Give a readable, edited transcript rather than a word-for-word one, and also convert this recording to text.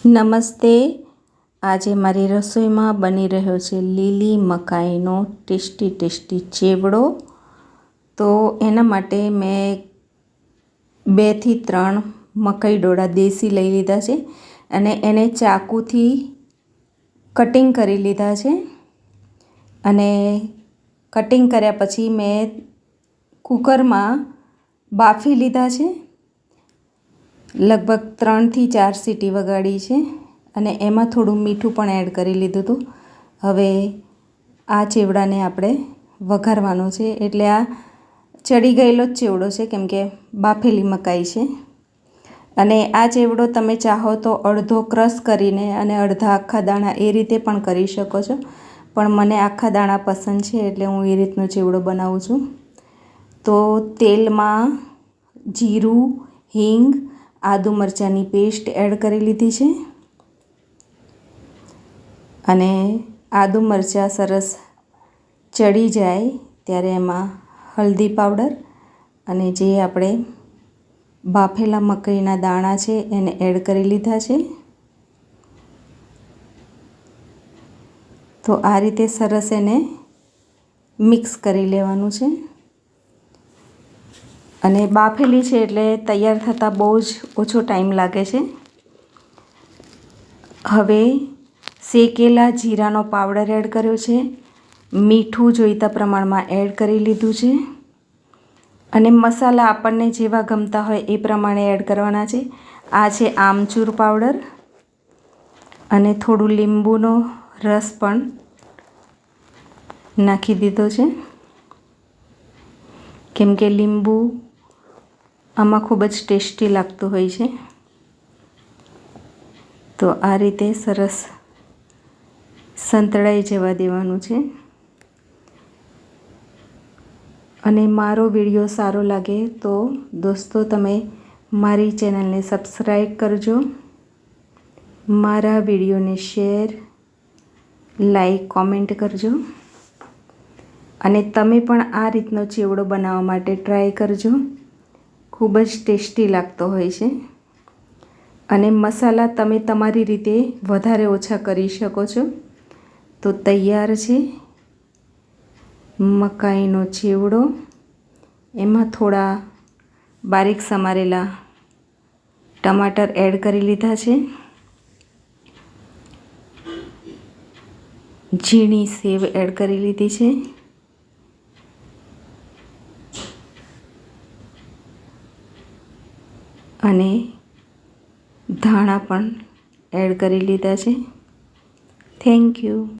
નમસ્તે. આજે મારી રસોઈમાં બની રહ્યો છે લીલી મકાઈનો ટેસ્ટી ચેવડો. તો એના માટે મેં 2 થી 3 મકાઈ ડોળા દેશી લઈ લીધા છે અને એને ચાકુથી કટિંગ કરી લીધા છે. અને કટિંગ કર્યા પછી મેં કુકરમાં બાફી લીધા છે. લગભગ 3 થી 4 સીટી વગાડી છે અને એમાં થોડું મીઠું પણ એડ કરી લીધું હતું. હવે આ ચેવડાને આપણે વઘારવાનો છે, એટલે આ ચડી ગયેલો જ ચેવડો છે કેમ કે બાફેલી મકાઈ છે. અને આ ચેવડો તમે ચાહો તો અડધો ક્રશ કરીને અને અડધા આખા દાણા એ રીતે પણ કરી શકો છો, પણ મને આખા દાણા પસંદ છે એટલે હું એ રીતનો ચેવડો બનાવું છું. તો તેલમાં જીરું, હિંગ, આદુ મરચાંની પેસ્ટ એડ કરી લીધી છે અને આદુ મરચાં સરસ ચડી જાય ત્યારે એમાં હળદી પાવડર અને જે આપણે બાફેલા મકાઈના દાણા છે એને એડ કરી લીધા છે. તો આ રીતે સરસ એને મિક્સ કરી લેવાનું છે. અને બાફેલી છે એટલે તૈયાર થતાં બહુ જ ઓછો ટાઈમ લાગે છે. હવે શેકેલા જીરાનો પાવડર એડ કર્યો છે, મીઠું જોઈતા પ્રમાણમાં એડ કરી લીધું છે અને મસાલા આપણને જેવા ગમતા હોય એ પ્રમાણે એડ કરવાના છે. આ છે આમચૂર પાવડર અને થોડું લીંબુનો રસ પણ નાખી દીધો છે કેમ કે લીંબુ આમાં ખૂબ જ ટેસ્ટી લાગતું હોય છે. તો આ રીતે સરસ સંતળાઈ જવા દેવાનું છે. અને મારો વિડીયો સારો લાગે તો દોસ્તો તમે મારી ચેનલને સબસ્ક્રાઈબ કરજો, મારા વિડીયોને શેર, લાઈક, કોમેન્ટ કરજો અને તમે પણ આ રીતનો ચેવડો બનાવવા માટે ટ્રાય કરજો. ખૂબ જ ટેસ્ટી લાગતો હોય છે અને મસાલા તમે તમારી રીતે વધારે ઓછા કરી શકો છો. તો તૈયાર છે મકાઈનો ચેવડો. એમાં થોડા બારીક સમારેલા ટમાટર એડ કરી લીધા છે, ઝીણી સેવ એડ કરી લીધી છે અને ધાણા પણ એડ કરી લીધા છે. Thank you.